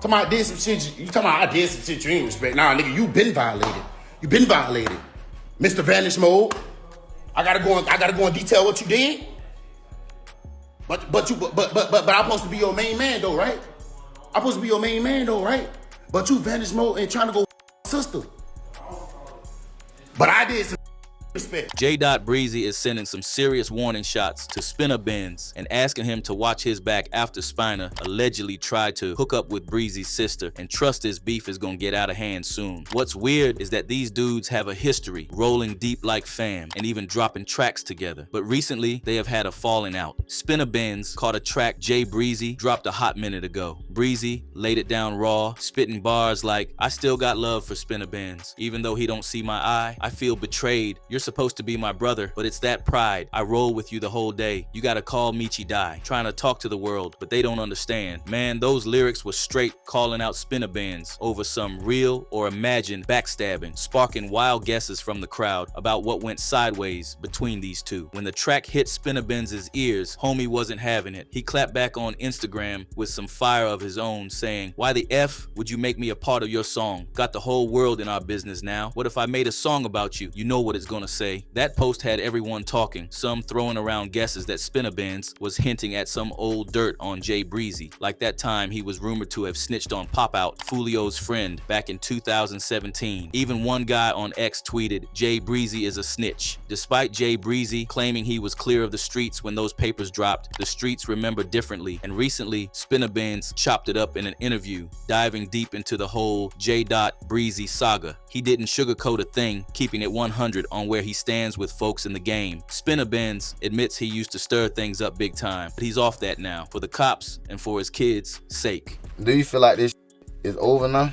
Talking about I did some shit. You talking about I did some shit you ain't respect. Nah, nigga, you been violated. You been violated. Mr. Vanish Mode. I gotta go in detail what you did. But I'm supposed to be your main man though, right? I'm supposed to be your main man though, right? But you Vanish Mode and trying to go sister. But I did some respect. JDot Breezy is sending some serious warning shots to Spinabenz and asking him to watch his back after Spina allegedly tried to hook up with Breezy's sister, and trust his beef is gonna get out of hand soon. What's weird is that these dudes have a history rolling deep like fam and even dropping tracks together, but recently they have had a falling out. Spinabenz caught a track J Breezy dropped a hot minute ago. Breezy laid it down raw, spitting bars like, "I still got love for Spinabenz. Even though he don't see my eye, I feel betrayed. You're supposed to be my brother, but it's that pride. I roll with you the whole day. You gotta call Michi Die." Trying to talk to the world, but they don't understand. Man, those lyrics were straight calling out Spinabenz over some real or imagined backstabbing, sparking wild guesses from the crowd about what went sideways between these two. When the track hit Spinabenz's ears, homie wasn't having it. He clapped back on Instagram with some fire of his own, saying, "Why the F would you make me a part of your song? Got the whole world in our business now. What if I made a song about you? You know what it's gonna say." That post had everyone talking, some throwing around guesses that Spinabenz was hinting at some old dirt on J Breezy, like that time he was rumored to have snitched on Pop Out, Fulio's friend, back in 2017. Even one guy on X tweeted, "J Breezy is a snitch." Despite J Breezy claiming he was clear of the streets when those papers dropped, the streets remember differently, and recently Spinabenz chopped it up in an interview, diving deep into the whole JDot Breezy saga. He didn't sugarcoat a thing, keeping it 100 on where he stands with folks in the game. Spinabenz admits he used to stir things up big time, but he's off that now, for the cops and for his kids' sake. Do you feel like this is over now?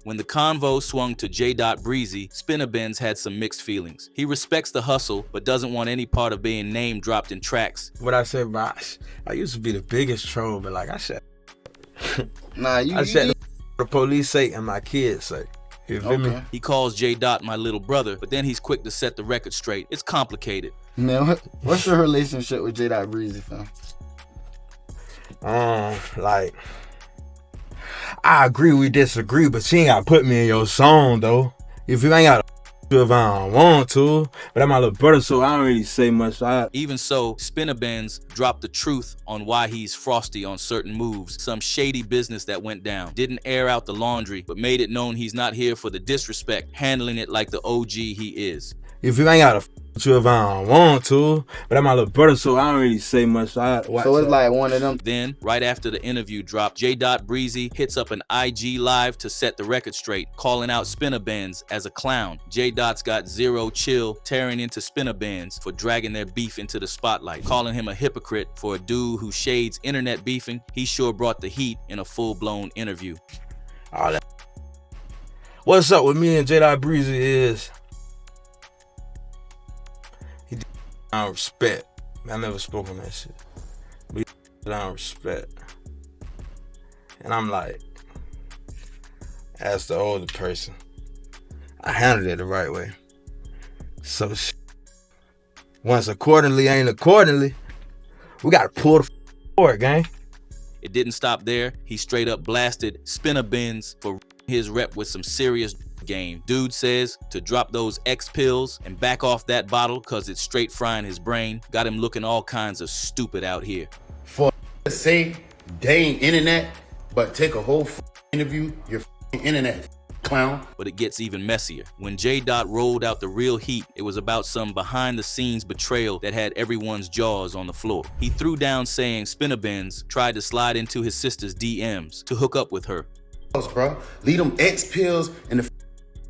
When the convo swung to JDot Breezy, Spinabenz had some mixed feelings. He respects the hustle, but doesn't want any part of being name dropped in tracks. What I said, bro, I used to be the biggest troll, but like I said, I said the police say and my kids say. You feel me? He calls JDot my little brother, but then he's quick to set the record straight. It's complicated. Man, what's your relationship with JDot Breezy, fam? Like, I agree we disagree, but she ain't gotta put me in your song though. If you ain't gotta if I don't want to, but I'm my little brother, so I don't really say much. Even so, Spinabenz dropped the truth on why he's frosty on certain moves, some shady business that went down. Didn't air out the laundry, but made it known he's not here for the disrespect, handling it like the OG he is. If you ain't gotta if I don't want to, but I'm my little brother, so I don't really say much. So it's like one of them. Then, right after the interview dropped, JDot Breezy hits up an IG live to set the record straight, calling out Spinabenz as a clown. JDot's got zero chill, tearing into Spinabenz for dragging their beef into the spotlight, calling him a hypocrite for a dude who shades internet beefing. He sure brought the heat in a full-blown interview. All that. What's up with me and JDot Breezy is I don't respect. I never spoke on that shit. But I don't respect. And I'm like, as the older person, I handled it the right way. So once accordingly ain't accordingly, we gotta pull the forward, gang. It didn't stop there. He straight up blasted Spinabenz for his rep with some serious game. Dude says to drop those X pills and back off that bottle cause it's straight frying his brain. Got him looking all kinds of stupid out here. For say they ain't internet, but take a whole interview, you're internet clown. But it gets even messier. When JDot rolled out the real heat, it was about some behind the scenes betrayal that had everyone's jaws on the floor. He threw down saying Spinabenz tried to slide into his sister's DMs to hook up with her. Bro, leave them X pills and the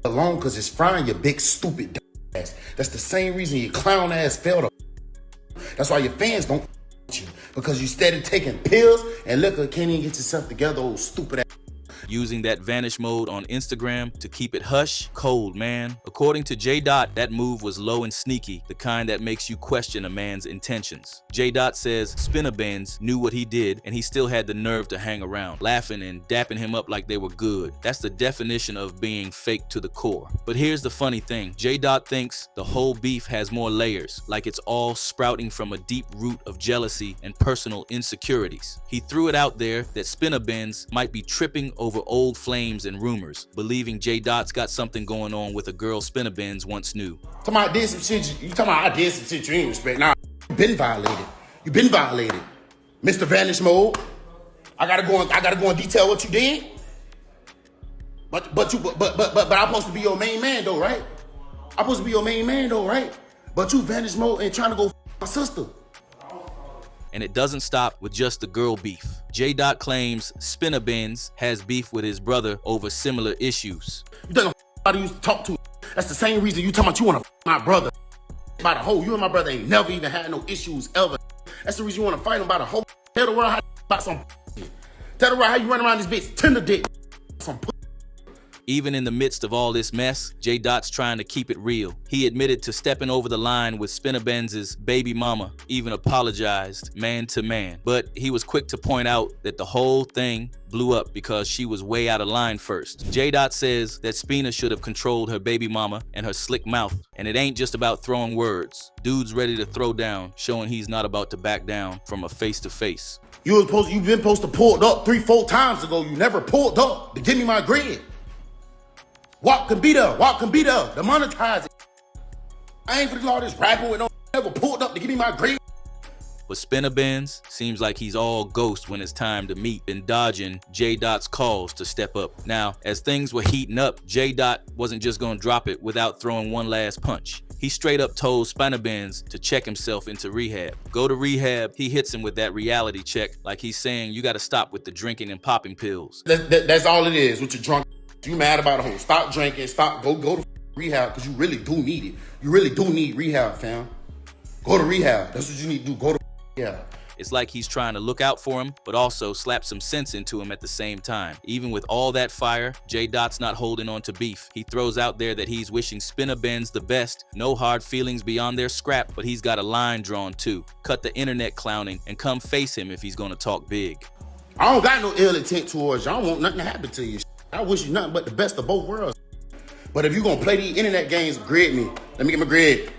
alone because it's frying your big stupid ass. That's the same reason your clown ass fell to. That's why your fans don't you, because you steady taking pills and liquor, can't even get yourself together, old stupid ass. using that vanish mode on Instagram to keep it hush, cold, man. According to JDot, that move was low and sneaky, the kind that makes you question a man's intentions. JDot says Spinabenz knew what he did and he still had the nerve to hang around, laughing and dapping him up like they were good. That's the definition of being fake to the core. But here's the funny thing, JDot thinks the whole beef has more layers, like it's all sprouting from a deep root of jealousy and personal insecurities. He threw it out there that Spinabenz might be tripping over old flames and rumors, believing JDot's got something going on with a girl Spinabenz once knew. Talking about I did some shit, you talking about I did some shit you ain't respect. Nah, you been violated. You been violated. Mr. Vanish Mode. I gotta go and detail what you did. But I'm supposed to be your main man though, right? I'm supposed to be your main man though, right? But you Vanish Mode and trying to go my sister. And it doesn't stop with just the girl beef. JDot claims Spinabenz has beef with his brother over similar issues. You think somebody used to talk to? That's the same reason you talking about you want to my brother. By the whole, you and my brother ain't never even had no issues ever. That's the reason you want to fight him by the whole. Tell the world how about some. Tell the world how you run around this bitch tender dick. Some. Even in the midst of all this mess, JDot's trying to keep it real. He admitted to stepping over the line with Spinabenz's baby mama, even apologized man to man. But he was quick to point out that the whole thing blew up because she was way out of line first. JDot says that Spina should have controlled her baby mama and her slick mouth. And it ain't just about throwing words. Dude's ready to throw down, showing he's not about to back down from a face-to-face. You've been supposed to pull up 3-4 times ago. You never pulled up to give me my grade. Walk can be there. Walk can be there. To monetize it. I ain't for all this rapping with no never pulled up to give me my grade. But Spinabenz seems like he's all ghost when it's time to meet and dodging JDot's calls to step up. Now, as things were heating up, JDot wasn't just gonna drop it without throwing one last punch. He straight up told Spinabenz to check himself into rehab. Go to rehab, he hits him with that reality check like he's saying you gotta stop with the drinking and popping pills. That's all it is with your drunk. You mad about a whole. Stop drinking, go to rehab because you really do need it. You really do need rehab, fam. Go to rehab. That's what you need to do. Go to rehab. It's like he's trying to look out for him, but also slap some sense into him at the same time. Even with all that fire, JDot's not holding on to beef. He throws out there that he's wishing Spinabenz the best. No hard feelings beyond their scrap, but he's got a line drawn too. Cut the internet clowning and come face him if he's gonna talk big. I don't got no ill intent towards you. I don't want nothing to happen to you. I wish you nothing but the best of both worlds. But if you gonna play these internet games, grade me. Let me get my grade.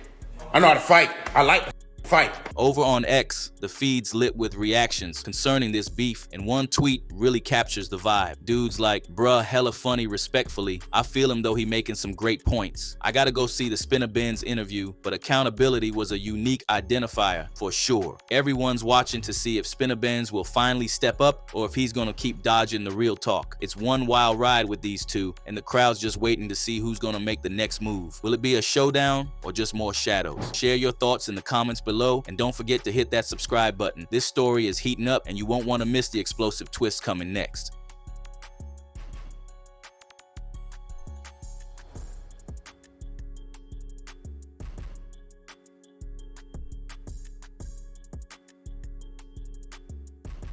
I know how to fight. I like to fight. Over on X, the feed's lit with reactions concerning this beef, and one tweet really captures the vibe. Dude's like, bruh, hella funny, respectfully. I feel him though he making some great points. I gotta go see the Spinabenz interview, but accountability was a unique identifier for sure. Everyone's watching to see if Spinabenz will finally step up or if he's gonna keep dodging the real talk. It's one wild ride with these two, and the crowd's just waiting to see who's gonna make the next move. Will it be a showdown or just more shadows? Share your thoughts in the comments below, and don't forget to hit that subscribe button. This story is heating up and you won't want to miss the explosive twist coming next.